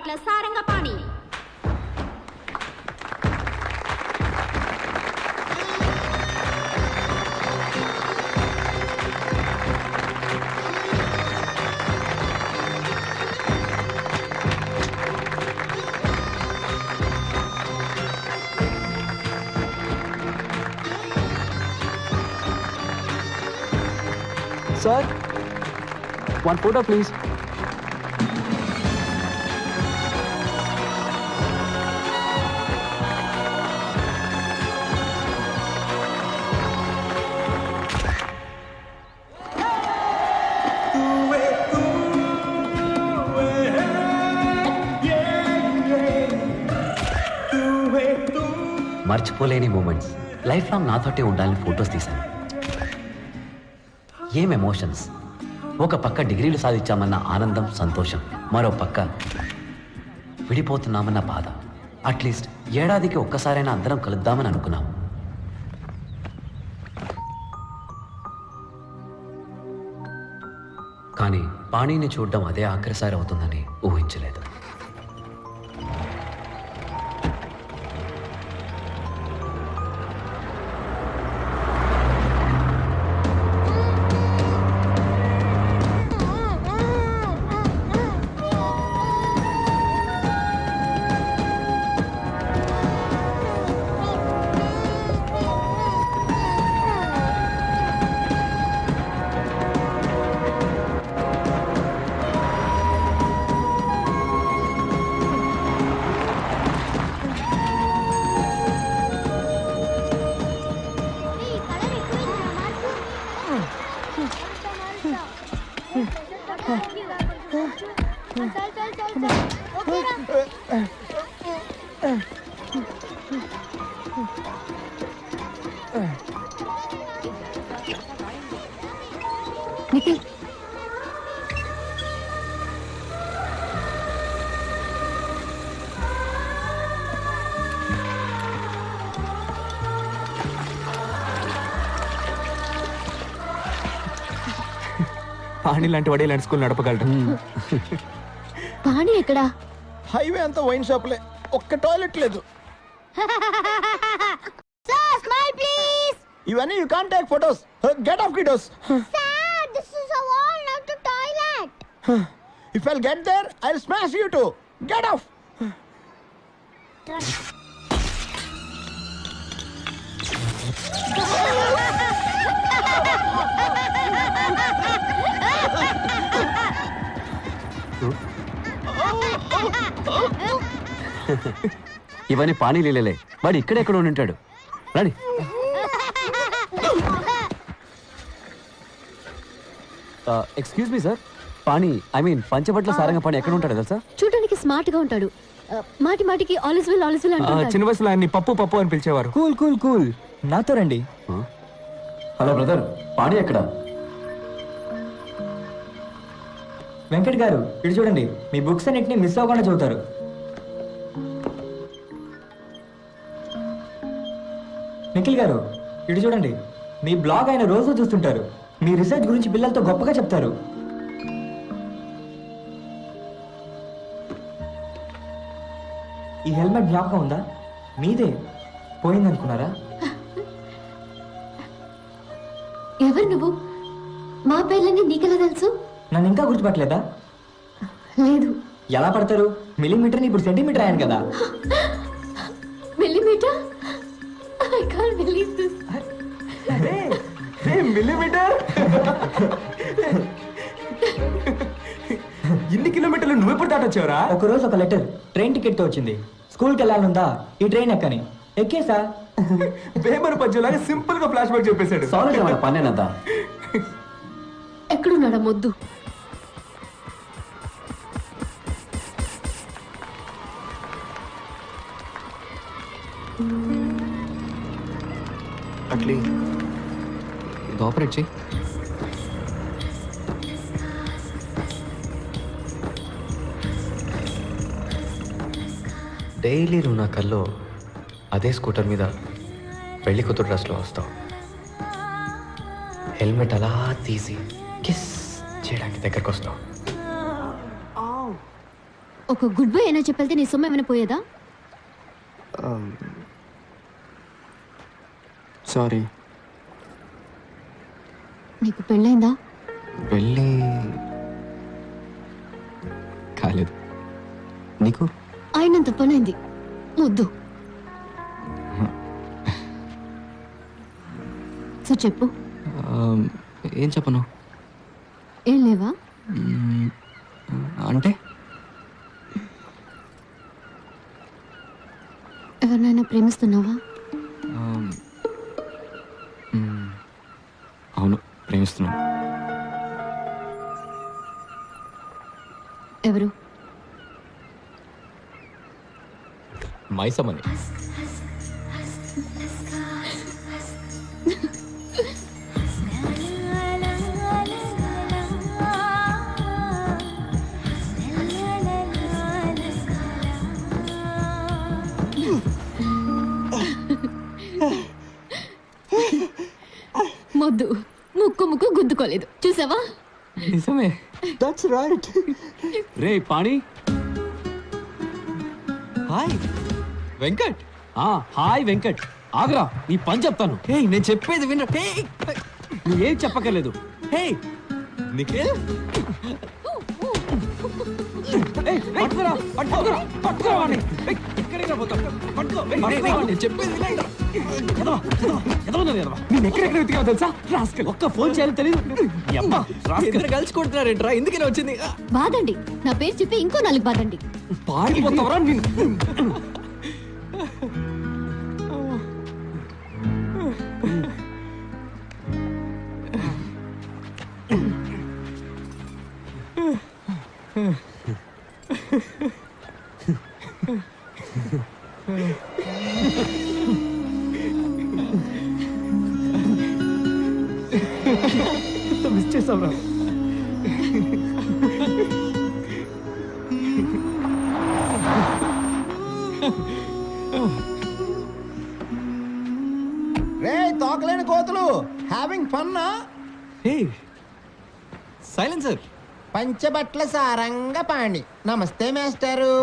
కాన్సెప్ట్ల Sarangapani. Sir, one photo please. మర్చిపోలేని moments life long నాతోటే ఉండాలని ఫొటోస్ తీశాను. ఏం ఎమోషన్స్! ఒక పక్క డిగ్రీలు సాధించామన్న ఆనందం, సంతోషం, మరో పక్క విడిపోతున్నామన్న బాధ. అట్లీస్ట్ ఏడాదికి ఒక్కసారైనా అందరం కలుద్దామని అనుకున్నాం. కానీ పాణిని చూడడం అదే ఆఖరిసారి అవుతుందని ఊహించలేదు. నిఖిల్, పాణి లాంటి వాడే ఇలాంటి స్కూల్ నడపగలరు. పాణి ఎక్కడా? హైవే అంతా వైన్ షాప్లే, ఒక్క టాయిలెట్ లేదు. Sir smile please. ఇవన్నీ you can't take photos. Get off kiddos. Sir this is a wall not a toilet. If I'll get there I will smash you to. Get off. ఇవన్నీ పాణి లీలలే. వాడు ఇక్కడెక్కడ ఉంటాడు. రండి. Excuse me sir, Pani I mean Panchabatla Saranga Pani ఎక్కడ ఉంటాడు తెలుసా? చూడడానికి స్మార్ట్ గా ఉంటాడు. మాటి మాటికి ఆలిస్ విల్ అంటాడు. చిన్న వయసులో ఆయన్ని పప్పు పప్పు అని పిలిచేవారు. కూల్ కూల్ కూల్, నాతో రండి. హలో బ్రదర్, పాణి ఎక్కడ? వెంకట్ గారు ఇటు చూడండి, మీ బుక్స్ అన్నిటిని మిస్ అవ్వకుండా చదువుతారు. నిఖిల్ గారు ఇటు చూడండి, మీ బ్లాగ్ ఆయన రోజు చూస్తుంటారు. మీ రీసెర్చ్ గురించి పిల్లలతో గొప్పగా చెప్తారు. ఈ హెల్మెట్ జ్ఞాపకం ఉందా? మీదే, పోయిందనుకున్నారా? ఎవరు నువ్వు? మా పేర్లన్నీ నీకెలా తెలుసు? నన్ను ఇంకా గుర్తుపట్టలేదా? లేదు. ఎలా పడతారు? మిల్లీమీటర్ని ఇప్పుడు సెంటీమీటర్ అయ్యాను కదా. Millimetre? I can't believe this. Millimetre? ఇన్ని కిలోమీటర్లు నువ్వు ఎప్పుడు దాటొచ్చావురా? ఒకరోజు ఒక లెటర్ ట్రైన్ టికెట్ తో వచ్చింది. స్కూల్కి వెళ్ళాలందా, ఈ ట్రైన్ ఎక్కని ఎక్కేసా. పేపర్ పద్యంలాగా సింపుల్ గా ఫ్లాష్ బ్యాక్ చెప్పేశాడు. సారీ మన పన్నేనంతా. ఎక్కడున్నాడా మొద్దు? అట్లీ ఆపరేట్ చేయి. డైలీ నువ్వు నా కల్లో అదే స్కూటర్ మీద పెళ్లి కూతురు డ్రెస్లో వస్తావు. హెల్మెట్ అలా తీసి కిస్ చేయడానికి దగ్గరకు వస్తావు. ఒక గుడ్ బై అయినా చెప్పెళ్తే నీ సొమ్ము ఏమైనా పోయేదా? సారీ. నీకు పెళ్ళైందా? పెళ్ళి కాలేదు. నీకు? అయినంత పనైంది. ముద్దు. సో చెప్పు. ఏం చెప్పను? ఏం లేవా? అంటే ఎవరినైనా ప్రేమిస్తున్నావా? అవును, ప్రేమిస్తున్నాను. ఎవరు? మైసమ్మని. మొద్దు. ముక్కు గుద్దుకోలేదు, చూసావా? నిజమే. That's right. Ray pani. Hi Venkat. Hi Venkat. Agra, నీ పని చెప్తాను. హే, నేను చెప్పేది వినరా? హే, నువ్వేం చెప్పక్కర్లేదు. హే నిఖిల్. పట్టుకురా, పట్టుకురా, పట్టుకురా వాడిని. ఎక్కడికి పోతావు? పట్టుకో. నేను చెప్పేది వినండి. నేను ఎక్కడెక్కడ వెతికావు తెలుసా? రాస్కల్. ఒక్క ఫోన్ చేయాలి తెలియదు. ఇద్దరు కలిసి కొడుతున్నారేంట్రా? ఎందుకని వచ్చింది? బాదండి. నా పేరు చెప్పి ఇంకో 4 బాదండి. పారిపోతావరా నిన్ను? మిస్ చేసావురా. రే తోకలేని కోతులు, హ్యావింగ్ ఫన్నా? Hey silencer. పంచబట్ల సారంగ పాణి. నమస్తే మాస్టారు.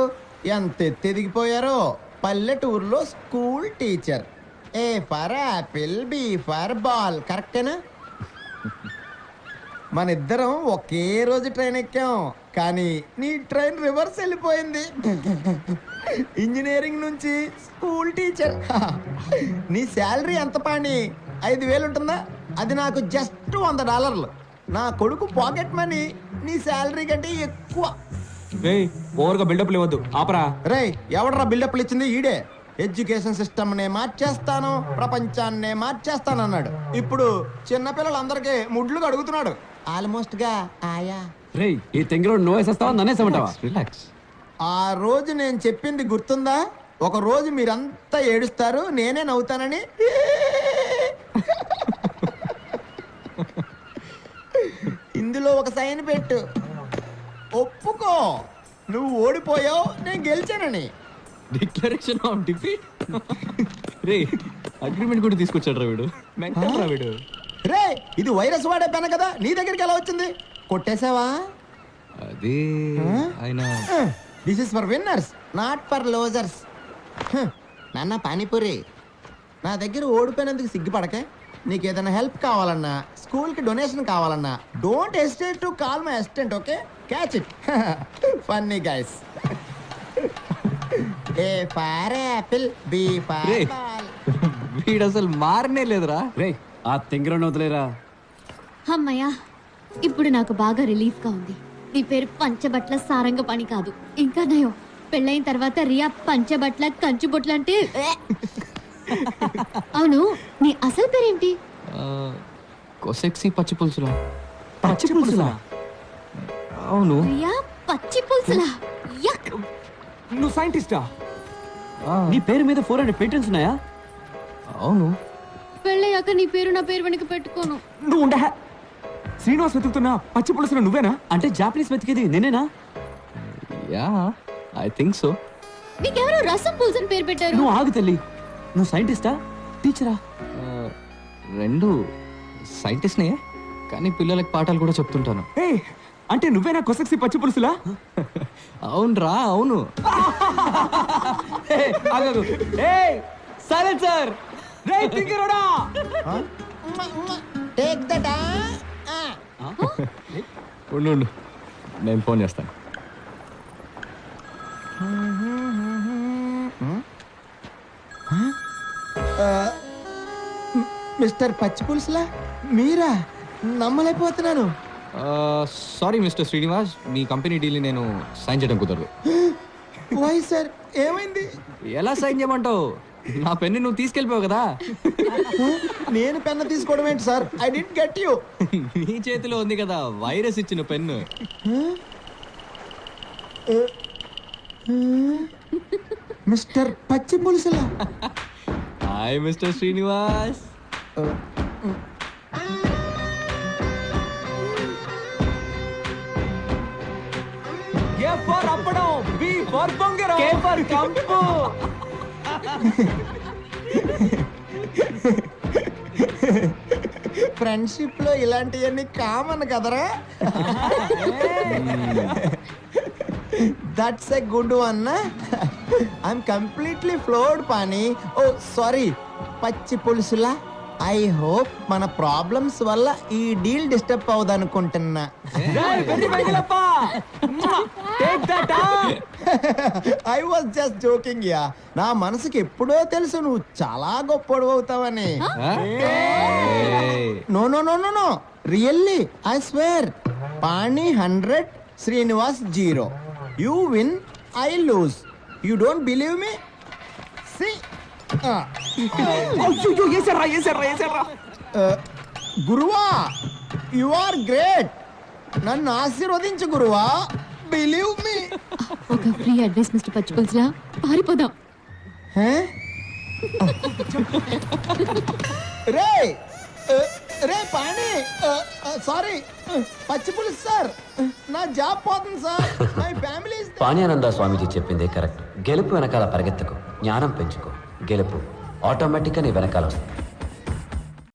ఎంత ఎదిగిపోయారో. పల్లెటూరులో school teacher. A for apple, B for ball. కరెక్టేనా? మన ఇద్దరం ఒకే రోజు ట్రైన్ ఎక్కాం, కానీ నీ ట్రైన్ రివర్స్ వెళ్ళిపోయింది. ఇంజనీరింగ్ నుంచి స్కూల్ టీచర్. నీ శాలరీ ఎంత పాణి? 5,000 ఉంటుందా? అది నాకు జస్ట్ $100. నా కొడుకు పాకెట్ మనీ నీ శాలరీ కంటే ఎక్కువ. రేయ్, ఓవర్గా బిల్డప్ లేవద్దు, ఆపరా. రేయ్, ఎవడరా బిల్డప్లు ఇచ్చింది? ఈడే. ఎడ్యుకేషన్ సిస్టమ్ నే మార్చేస్తాను, ప్రపంచాన్నే మార్చేస్తాను అన్నాడు. ఇప్పుడు చిన్నపిల్లలందరికీ ముడ్లు అడుగుతున్నాడు. ఆల్మోస్ట్ గా ఆయా. రే, ఈ తెంగిరోడు నువ్వు వేసేస్తావా నన్నేసేమంటావా? రిలాక్స్. ఆ రోజు నేను చెప్పింది గుర్తుందా? ఒక రోజు మీరంతా ఏడుస్తారు, నేనే నవ్వుతానని. ఇందులో ఒక సైన్ పెట్టు. ఒప్పుకో, నువ్వు ఓడిపోయావు, నేను గెలిచానని. Declaration of defeat. రే, అగ్రిమెంట్ కూడా తీసుకొచ్చాడు రా వీడు. మెంటల్ రా వీడు. రే, ఇది వైరస్ వాడే పెన కదా, నీ దగ్గరికి ఎలా వచ్చింది? కొట్టేసావా? అది ఆయన. This is for winners, not for losers. నాన్న పానీపూరి, నా దగ్గర ఓడిపోయినందుకు సిగ్గుపడకే. నీకు ఏదైనా హెల్ప్ కావాలన్నా, స్కూల్కి డొనేషన్ కావాలన్నా, don't hesitate to call my assistant. Okay, catch it. Funny guys. A for apple, B for రే. బాల్. వీడు అసలు మారనే లేదురా. రే, ఆ తెంగిరోడు వదిలేరా. అమ్మయ్యా, ఇప్పుడు నాకు బాగా రిలీఫ్ గా ఉంది. నీ పేరు పంచబట్ల సారంగ పని కాదు, ఇంకా నయం. పెళ్ళైన తర్వాత రియా పంచబట్ల కంచుబొట్ల అంటే. అవును, నీ అసలు పేరేంటి? కొసెక్సీ పచ్చి పులుసురా. పచ్చి పులుసులా? అవును. రియా పచ్చి పులుసులా? యక్. నువ్వు సైంటిస్టా? నీ పేరు మీద 400 పేటెంట్స్ ఉన్నాయా? అవును. పెళ్ళయ్యాక నీ పేరు నా పేరు వెనక పెట్టుకోను. నువ్వు ఉండ. శ్రీనివాస్ వెతుకుతున్నా పచ్చి పులుసులో నువ్వేనా? అంటే జాపనీస్ వెతికేది నేనేనా? Yeah, I think so. నీకెవరో రసం పులుసు అని పేరు పెట్టారు. నువ్వు ఆగు తల్లి. నువ్వు సైంటిస్టా, టీచరా? రెండు సైంటిస్ట్నే, కానీ పిల్లలకి పాఠాలు కూడా చెప్తుంటాను. అంటే నువ్వేనా కొసక్సి పచ్చి పులుసులా? అవునరా అవును. సైలెన్సర్ రే తింగరోడా టేక్ దట్. ఉండు ఉండు, నేను ఫోన్ చేస్తాను. మిస్టర్ పచ్చి పులుసులా మీరా? నమ్మలేకపోతున్నాను. సారీ మిస్టర్ శ్రీనివాస్, మీ కంపెనీ డీల్ని నేను సైన్ చేయడం కుదరదు. వై సార్, ఏమైంది? ఎలా సైన్ చేయమంటావు? నా పెన్ను నువ్వు తీసుకెళ్ళిపోవు కదా. నేను పెన్ను తీసుకోవడం ఏంటి sir? I didn't get you. నీ చేతిలో ఉంది కదా వైరస్ ఇచ్చిన పెన్ను. మిస్టర్ పచ్చి పులుసులా? Hi mister Srinivas. A for అప్పడం, బి ఫర్ బొంగరం, కే ఫర్ కంపు. ఫ్రెండ్షిప్ లో ఇలాంటివన్నీ కామన్ కదరా? That's a good one. I'm completely floored Pani. Oh sorry పచ్చి పులుసులా. ఐ హోప్ మన ప్రాబ్లమ్స్ వల్ల ఈ డీల్ డిస్టర్బ్ అవ్వదనుకుంటున్నా. I was just joking yeah. నా మనసుకి ఎప్పుడో తెలుసు నువ్వు చాలా గొప్పడు అవుతావని. No no no no no, really I swear. Pani 100, Srinivas 0. You win, I lose. You don't believe me? See గురువా, యు ఆర్ గ్రేట్. నన్ను ఆశీర్వదించు గురువా. Believe me. ఒక ఫ్రీ అడ్వైస్ మిస్టర్ పచ్చిపుల్స్లా, పారిపోదాం. రే రే పాణి, సారీ పచ్చి పులుసు సార్. నా జాబ్ పోతుంది సార్. My family. పాణ్యానంద స్వామీజీ చెప్పిందే కరెక్ట్. గెలుపు వెనకాల పరిగెత్తకు, జ్ఞానం పెంచుకో. గెలుపు ఆటోమేటిక్గా నీ వెనకాల వస్తుంది.